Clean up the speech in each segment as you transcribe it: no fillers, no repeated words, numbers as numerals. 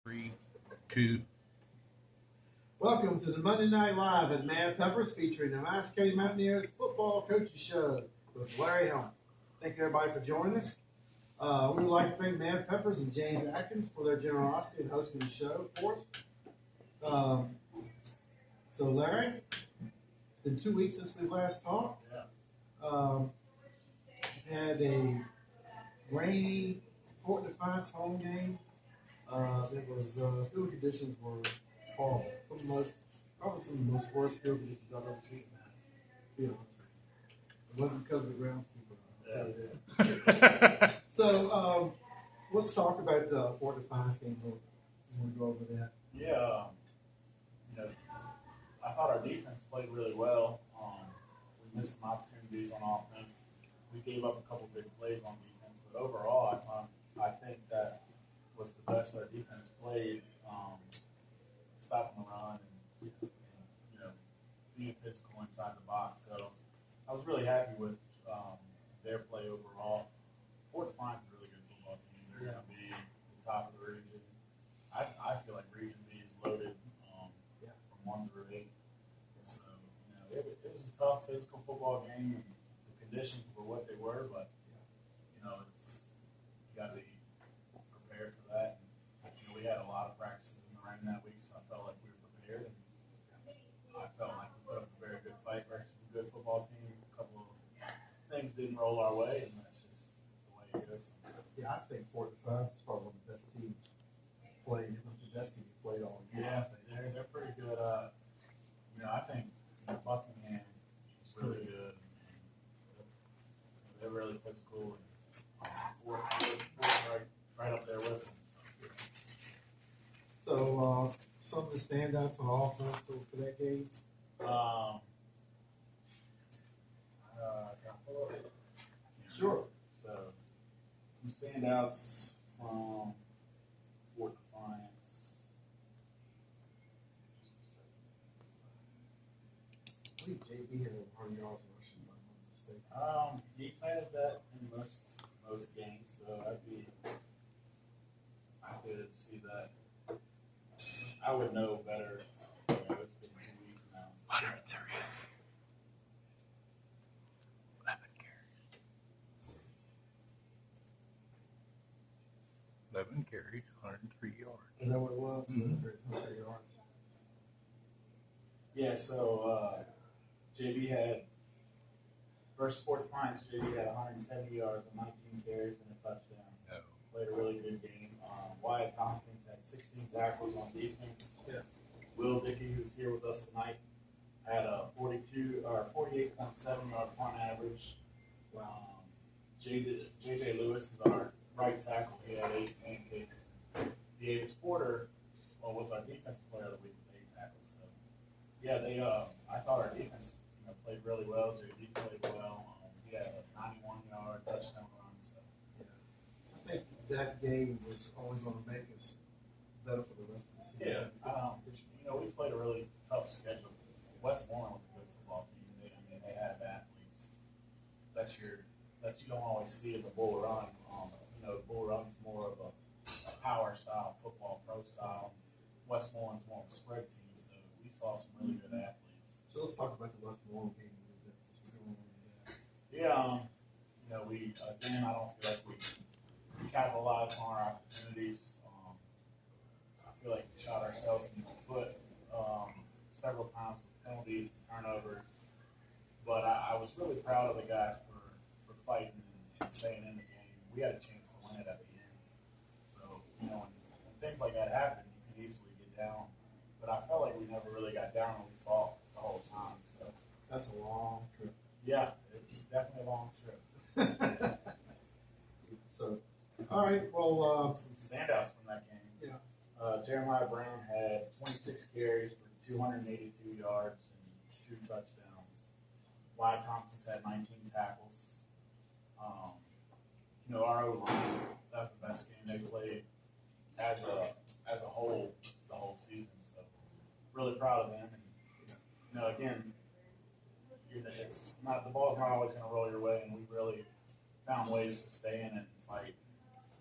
3, 2. Welcome to the Monday Night Live at MADPeppers featuring the Madison County Mountaineers football coaches show with Larry Helmick. Thank you everybody for joining us. We would like to thank MADPeppers and James Atkins for their generosity in hosting the show, of course. So Larry, it's been 2 weeks since we last talked. Had a rainy Fort Defiance home game. It was field conditions were horrible. Probably some of the most worst field conditions I've ever seen. To be honest with you. It wasn't because of the groundskeeper. So let's talk about the Fort Defiance game. You want to go over that? Yeah. I thought our defense played really well. We missed some opportunities on offense. We gave up a couple big plays on defense, but overall, I think that was the best our defense played. Stopping the run and being physical inside the box. So I was really happy with their play overall. Fort Defiance is a really good football team. They're going to be the top of the region. I feel like Region B is loaded from 1 through 8. So it was a tough physical football game, and the conditions were what they were. But you got to be prepared for that. And, we had a lot of practices in the rain that week, so I felt like we were prepared. And I felt like we put up a very good fight versus a good football team. A couple of things didn't roll our way, and that's just the way it goes. Yeah, I think Fort Defiance is probably one of the best teams played. The best team played all year. Yeah, they're pretty good. I think Buckingham is really good. They're really physical, and Fort right up there with them. So some of the standouts on offense for that game. Sure. So some standouts from Fort Defiance. I think JB had 100 yards rushing, if I'm not mistaken. He's had that in most games, so I could see that. I would know better. It's been 2 weeks now. So 103. 11 carries. 11 carries, 103 yards. Is that what it was? Mm-hmm. 100 yards. Yeah, so JB had, versus Fort Defiance, JB had 170 yards and 19 carries and a touchdown. No. Played a really good game. Wyatt Tompkins had 16 tackles on defense. Yeah. Wil DIckey, who's here with us tonight, had a 48.7 yard punt average. JJ Lewis is our right tackle. He had 8 pancakes. Davis Porter was our defensive player of the week with 8 tackles. So, I thought our defense played really well. JD played well. He had a 91-yard touchdown run. So, I think that game was only going to make us better for the rest of the season. Yeah. We played a really tough schedule. Westmoreland was a good football team. They had athletes that you don't always see in the Bull Run. The Bull Run's more of a power style football, pro style. Westmoreland's more of a spread team, so we saw some really good athletes. So let's talk about the Westmoreland game a little bit. Yeah, I don't feel like we capitalized on our opportunities. I feel like we shot ourselves in the foot several times with penalties and turnovers. But I was really proud of the guys for fighting and staying in the game. We had a chance to win it at the end. So, when things like that happen, you can easily get down. But I felt like we never really got down when we fought the whole time. So that's a long trip. Yeah, it's definitely a long trip. So, all right, well, some standouts from that game. Yeah. Jeremiah Brown had 26 carries for 282 yards and 2 touchdowns. Wyatt Tompkins had 19 tackles. Our O-line, that's the best game they played as a whole the whole season. So, really proud of them. And, again, it's not, the ball's not always going to roll your way, and we really found ways to stay in it and fight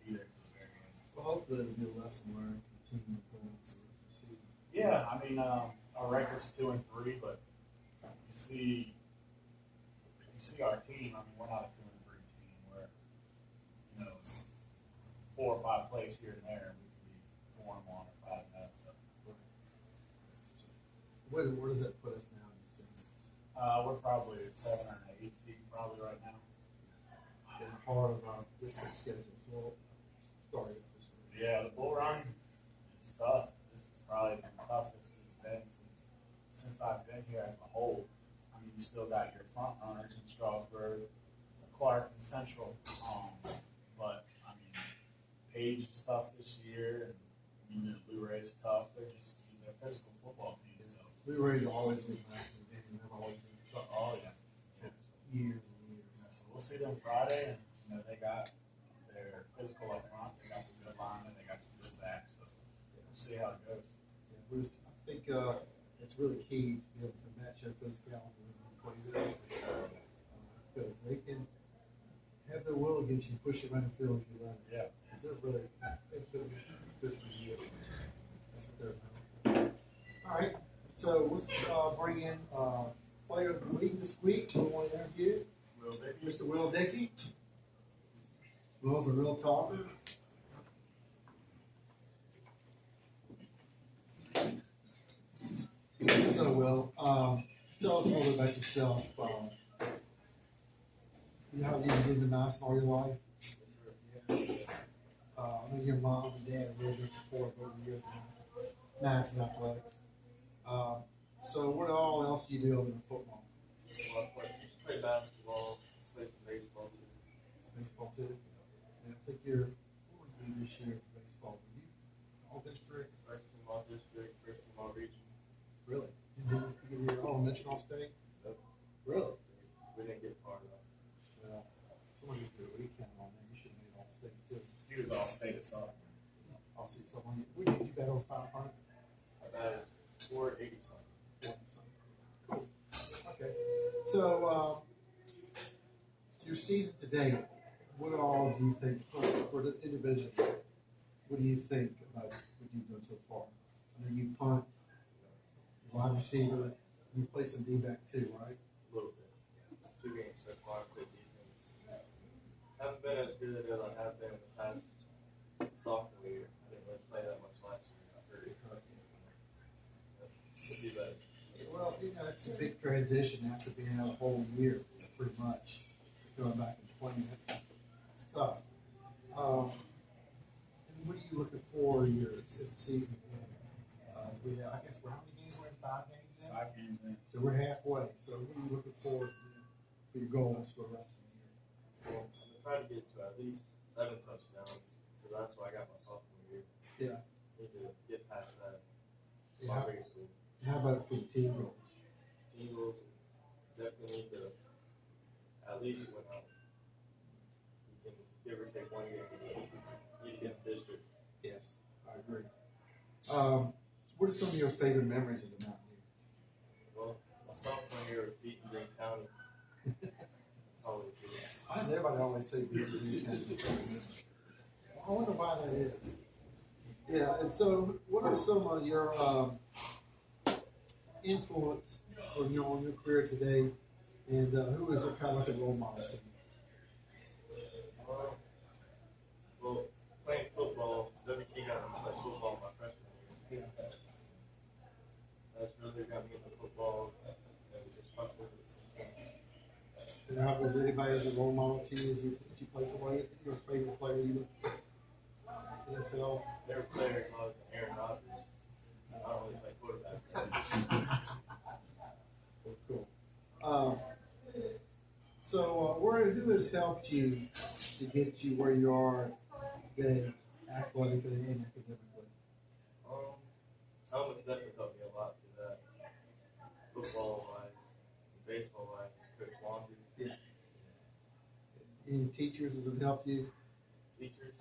either to the very end. Well, hopefully it'll be a lesson learned for the team mean, our record's 2-3, but if you see our team, I mean, we're not a 2-3 team. We're, 4 or 5 plays here and there, we can be 4-1 or 5-0. So. Where does that put us now in the standings? We're probably a 7 or an 8 seed probably right now. And part of our district schedule as well. Started this week. Yeah, the bull run is tough. This is probably the toughest it's been since I've been here as a whole. I mean, you still got your front runners in Strasburg, Clark, and Central. But I mean, Page is tough this year, and Blue Ray's tough. They're a physical football team. So. Blue Rays always been back in the game. They've always been Oh yeah. years and years. Yeah, so we'll see them Friday, and they got their physical up front. They got some good linemen. They got some good backs. So we'll see how it goes. Yeah, I think it's really key to be able to match up physicality when you play them. Because they can have their will against you, push you around the field if you run. Yeah. Because they're really good for you. That's what they're about. All right. So let's bring in player of the week this week. We want to interview Wil DIckey. Mr. Wil DIckey. Will's a real talker. So, Wil, tell us a little bit about yourself. You know how you've been to Madison all your life? I know your mom and dad have really been supportive over the years of Madison athletics. So, what all else do you do other than football? Well, I play basketball, play some baseball too. Baseball too. And I think what were you this year for baseball? Were you all district? First team all district, first team all region. Really? Did you get your all-dimension all state? Nope. Really? We didn't get far enough. Well, someone needs to recount on that. You should have made all state too. He was all state of sophomore. I'll see someone. What did you bet over 500? I batted 480 something. Cool. Okay. So, your season today, what all do you think for the individual? What do you think about what you've done so far? I know you punt, wide receiver, you play some D-back too, right? A little bit. 2 games so far, played defense. Haven't been as good as I have been in the past sophomore year. I didn't really play that much last year. I heard it. We'll be better. Well, it's a big transition after being out a whole year, pretty much. Going back and playing it. It's tough. And what are you looking for as the season begins? I guess we're how many games? We're in 5 games now? 5 games in. So we're halfway. So what are you looking for your goals for the rest of the year? Well, I'm trying to get to at least 7 touchdowns because that's what I got my sophomore year. Yeah. Need to get past that. Yeah. My biggest goal. How about for the team goals? Team goals definitely need to at least win out. You can give or take 1 game. You need to get the district. Yes, I agree. So what are some of your favorite memories as a Mountaineer? Well, my sophomore year was beating Green County. That's always good. Why does everybody always say I wonder why that is. Yeah, and so what are some of your influence on your career today, and who is kind of like a role model to you? Well, playing football, WT got me to play football my freshman year. That's really got me into football and just stuck with it since then. And how was anybody as a role model to you as you play football? Your favorite player you look at? NFL? Favorite player other than Aaron Rodgers. I don't really play quarterback. Cool. So, who has helped you to get you where you are today, athletically and academically? Helmick's definitely helped me a lot through that. Football-wise, baseball-wise, Coach Wander. Yeah. Any teachers that have helped you? Teachers.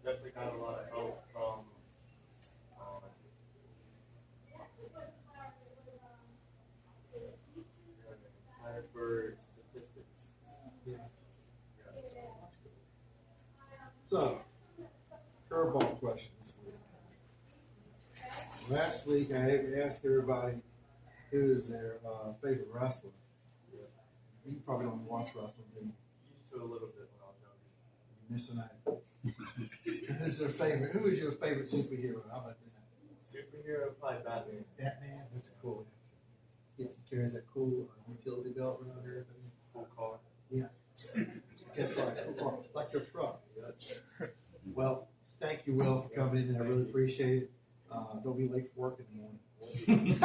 Definitely got a lot of help from for statistics. Yes. So, curveball questions for you. Last week I asked everybody who is their favorite wrestler. You probably don't watch wrestling, do you? Used to a little bit when I was younger. You're missing out. Who's their favorite? Who is your favorite superhero? How about that? Superhero, probably Batman. Batman. That's cool. He carries that cool utility belt around here. Cool car. Yeah. It's like your truck. Well, thank you, Will, for coming in. I really appreciate it. Don't be late for work in the morning.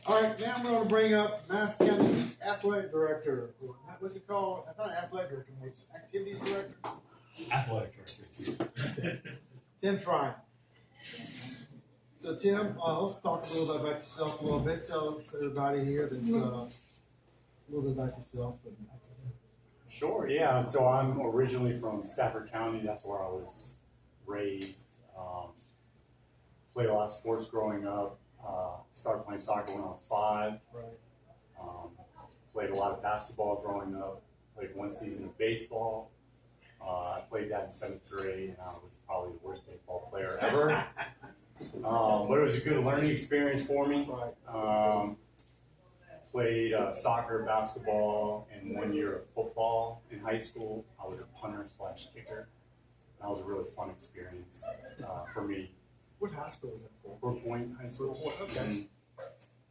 All right, now I'm going to bring up Madison County Athletic Director. What's it called? I thought Athletic Director was Activities Director. Athletic director. Tim Tryon. So Tim, let's talk a little bit about yourself a little bit. Tell us, everybody here, that a little bit about yourself. Sure, yeah. So I'm originally from Stafford County. That's where I was raised. Played a lot of sports growing up. Started playing soccer when I was 5. Right. Played a lot of basketball growing up. Played 1 season of baseball. I played that in 7th grade, and I was probably the worst baseball player ever. But it was a good learning experience for me. Right. Played soccer, basketball, and 1 year of football in high school. I was a punter / kicker. That was a really fun experience for me. What high school was that for? Brook Point High School. Okay.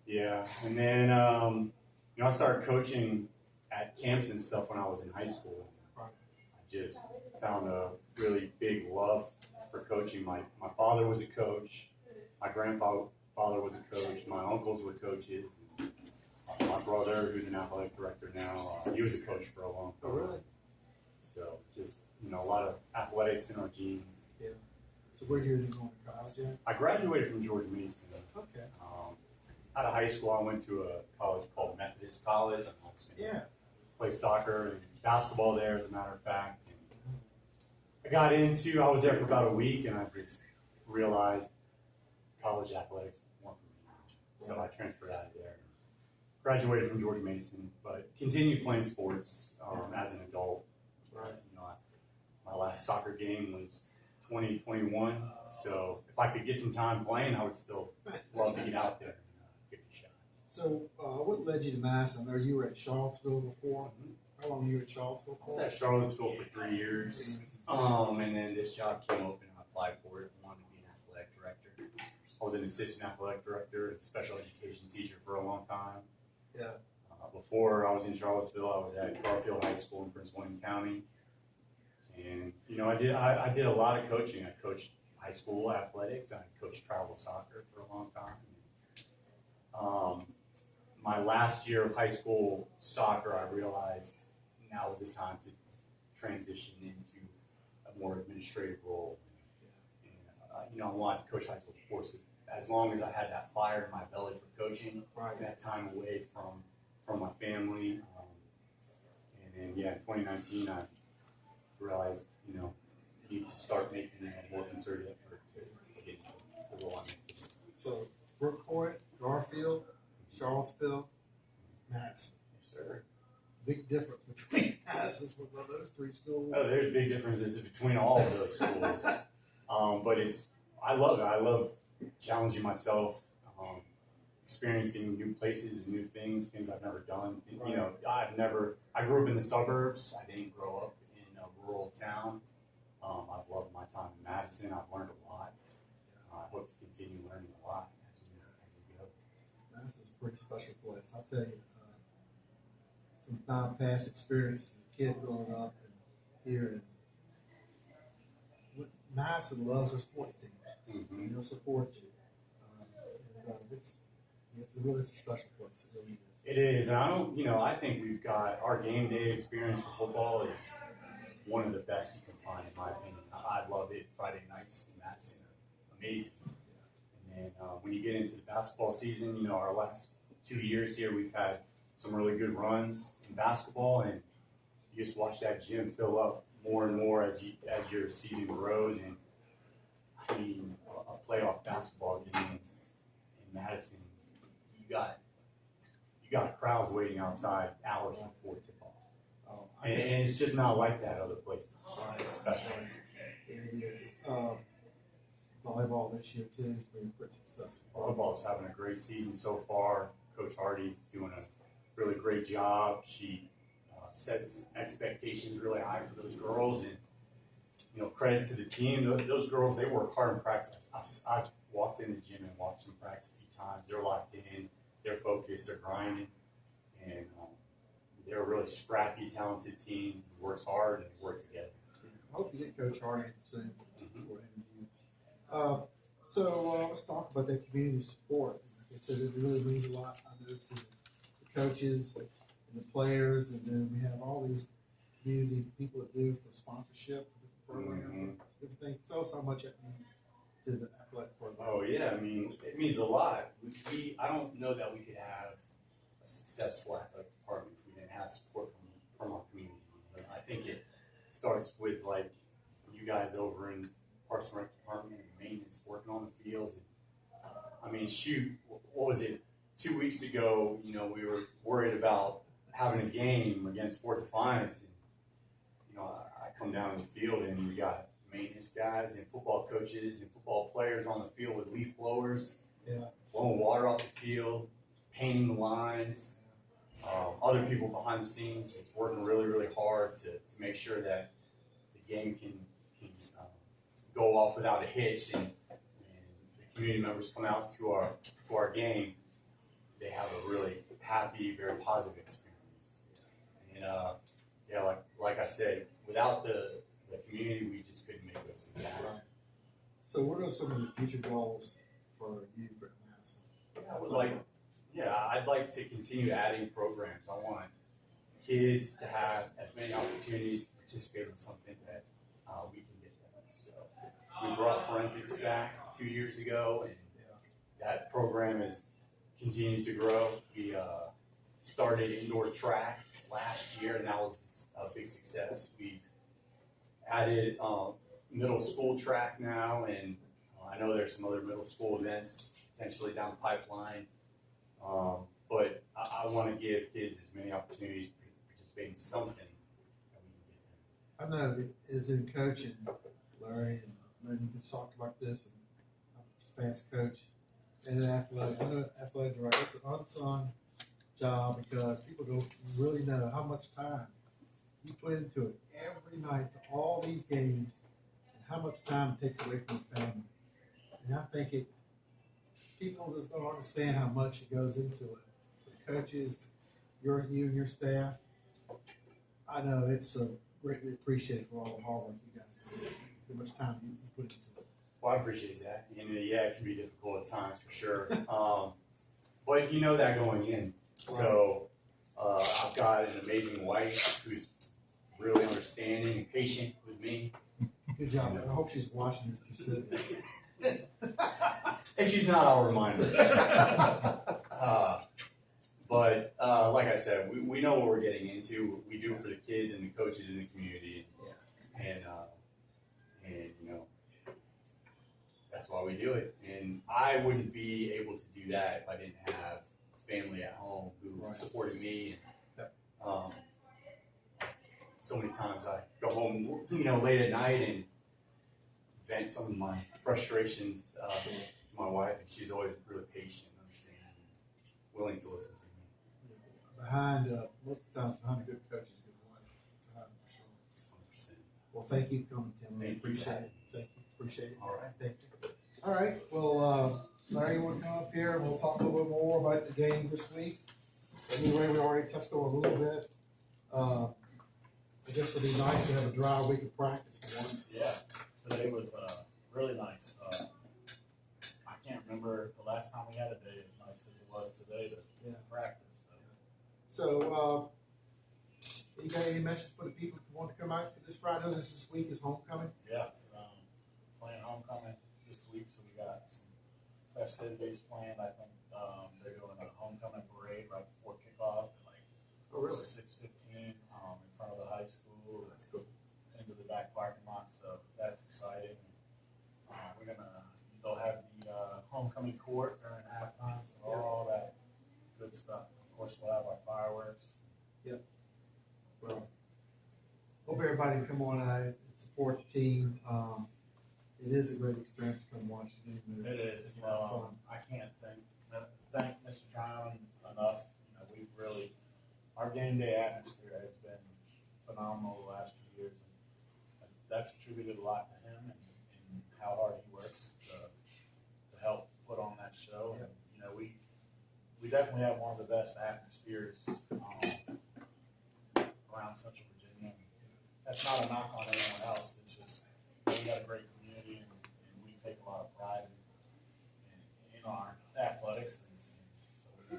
Yeah, and then I started coaching at camps and stuff when I was in high school. Right. I just found a really big love for coaching. My father was a coach. My grandfather was a coach. My uncles were coaches. My brother, who's an athletic director now, he was a coach for a long time. Oh, really? So just a lot of athletics in our genes. Yeah. So where'd you go to college at? I graduated from George Mason. Okay. Out of high school, I went to a college called Methodist College. Yeah. Played soccer and basketball there, as a matter of fact. And I was there for about a week, and I just realized college athletics weren't for me. So I transferred out of there. Graduated from George Mason, but continued playing sports as an adult. Right. My last soccer game was 2021, so if I could get some time playing, I would still love to get out there and give it a shot. So what led you to Madison? Or you were at Charlottesville before? How long were you at Charlottesville I was for? at Charlottesville for 3 years, and then this job came open, and I applied for it. Wanted to be an athletic director. I was an assistant athletic director, and special education teacher for a long time. Yeah. Before I was in Charlottesville, I was at Garfield High School in Prince William County, and I did a lot of coaching. I coached high school athletics. I coached travel soccer for a long time. My last year of high school soccer, I realized now was the time to transition into a more administrative role. And I wanted to coach high school sports as long as I had that fire in my belly for coaching. Right. That time away from my family. And then, in 2019, I realized, you need to start making a more concerted effort to get into the role I'm in. So Brook Point, Garfield, Charlottesville, Madison. Yes, sir. Big difference between Madison's with those 3 schools. Oh, there's big differences between all of those schools. But I love it. I love challenging myself, experiencing new places and new things I've never done. Right. I grew up in the suburbs. I didn't grow up in a rural town. I've loved my time in Madison. I've learned a lot. I hope to continue learning a lot as we go. Madison's a pretty special place. I'll tell you, from my past experience as a kid growing up and here, Madison loves their sports teams. Mm-hmm. They'll support you. It's a really special place. It really is. It is. And I think we've got our game day experience for football is one of the best you can find, in my opinion. I love it. Friday nights in Madison are amazing. And then when you get into the basketball season, our last 2 years here, we've had some really good runs in basketball, and you just watch that gym fill up more and more as your season grows. And I mean, a playoff basketball game in Madison, you got crowds waiting outside hours before tip-off. And it's just not like that other places. It's special. It is. volleyball this year too. It's been pretty successful. Volleyball's having a great season so far. Coach Hardy's doing a really great job. She sets expectations really high for those girls, and credit to the team. Those girls, they work hard in practice. I've walked in the gym and watched them practice a few times. They're locked in, they're focused, they're grinding, and they're a really scrappy, talented team who works hard and work together. I hope you get Coach Hardy soon for interview. So let's talk about that community support. Like I said, it really means a lot. I know to the coaches and the players, and then we have all these community people that do for sponsorship, programs, different things. Tell us how much it means to the athletic program. Oh yeah, I mean, it means a lot. I don't know that we could have a successful athletic department if we didn't have support from our community. I think it starts with like you guys over in Parks and Rec department and maintenance working on the fields. And, I mean, shoot, what was it? 2 weeks ago, we were worried about having a game against Fort Defiance, and I come down to the field and we got maintenance guys and football coaches and football players on the field with leaf blowers, blowing water off the field, painting the lines. Other people behind the scenes just working really, really hard to make sure that the game can go off without a hitch, and the community members come out to our game. They have a really happy, very positive experience. And like I said, without the community, we just couldn't make those things happen. Right. So what are some of the future goals for you for Madison? I'd like to continue adding programs. I want kids to have as many opportunities to participate in something that we can get them. So we brought forensics back 2 years ago, and that program has continued to grow. We started indoor track last year, and that was a big success. We've added middle school track now, and I know there's some other middle school events potentially down the pipeline. But I want to give kids as many opportunities to participate in something that we can get them. I know it is in coaching, Larry, and maybe you can talk about this, and fast coach and athletic. I know athletic director, it's an unsung job because people don't really know how much time you put into it every night to all these games, and how much time it takes away from the family. And I think people just don't understand how much it goes into it. The coaches, you and your staff, I know it's greatly appreciated for all the hard work you guys do, how much time you put into it. Well, I appreciate that. And it can be difficult at times for sure. But you know that going in. So I've got an amazing wife who's really understanding and patient with me. Good job. I hope she's watching this specifically. If she's not, I'll remind her. But like I said, we know what we're getting into. We do it for the kids and the coaches in the community, and that's why we do it. And I wouldn't be able to do that if I didn't have family at home who supported me. And so many times I go home, late at night and vent some of my frustrations to my wife, and she's always really patient and understanding and willing to listen to me. Behind, most of the times, behind a good coach is a good wife. For sure. 100%. Well, thank you for coming, Tim. Thank you. Appreciate it. Thank you. Appreciate it. All right. Thank you. All right. Well, Larry, you want to come up here and we'll talk a little bit more about the game this week. Anyway, we already touched on a little bit. I guess it'd be nice to have a dry week of practice for once. Yeah, today was really nice. I can't remember the last time we had a day as nice as it was today to practice. So, you got any message for the people who want to come out for this Friday? This week is homecoming. Yeah, playing homecoming this week, so we got some festivities planned. I think they're doing a homecoming parade right before kickoff, like 6:15 in front of the high school. That's cool. Into the back parking lot, so that's exciting. They'll have the homecoming court during halftime, so all that good stuff. Of course, we'll have our fireworks. Yep. Well, hope everybody can come on out and support the team. it is a great experience to come watch the game. It is. It's You a lot of know, fun. I can't thank Mr. Tryon enough. You know, we've really, our game day atmosphere has been phenomenal the last few years. And that's attributed a lot to him and how hard he works to help put on that show. And, you know, we definitely have one of the best atmospheres around Central Virginia. That's not a knock on anyone else. It's just we got a great community and we take a lot of pride in our athletics, and so we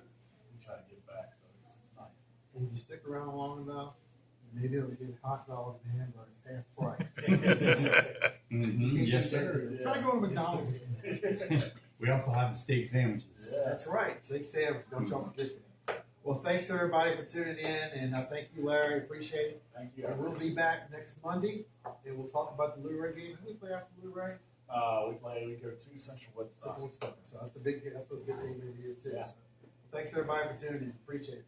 try to give back. So it's nice. And if you stick around long enough, maybe it'll get hot dogs and hamburgers half price. Mhm. Yes, sir. Try going to McDonald's. We also have the steak sandwiches. Yeah. That's right. Steak sandwich. Don't y'all forget that. Well, thanks everybody for tuning in, and thank you, Larry. Appreciate it. Thank you. And we'll be back next Monday, and we'll talk about the Luray game. Who we play after Luray? We go to Central Woodstock. So that's a big game of the year too. Yeah. So, thanks everybody for tuning in. Appreciate it.